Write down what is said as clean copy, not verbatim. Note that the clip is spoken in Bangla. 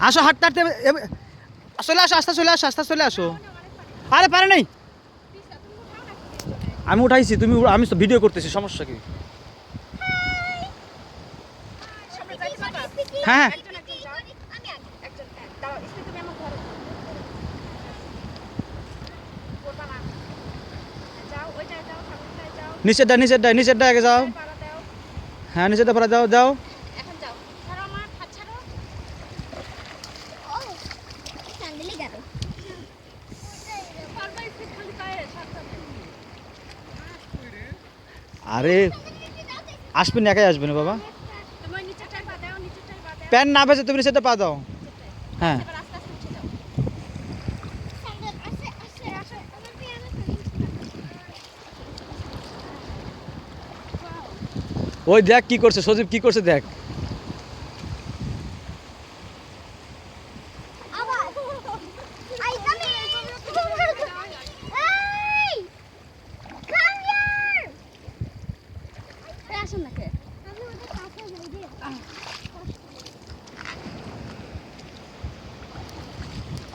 আসো হাঁটতে হাঁটতে চলে আসো, আস্তে চলে আসো, আস্তে চলে আসো। আরে পারে নাই, আমি উঠাইছি, তুমি আমি তো ভিডিও করতেছি, সমস্যা কি? হ্যাঁ নিচেরটা নিচেরটা নিচেরটা আগে যাও। হ্যাঁ নিচেরটা পরে যাও যাও। আরে আসবেন না, একাই আসবেন বাবা। প্যান্ট না ভেজে তুমি নিচেরটা পা দাও। হ্যাঁ ওই দেখ কি করছে সজীব, কি করছে দেখ। আসুন নাকি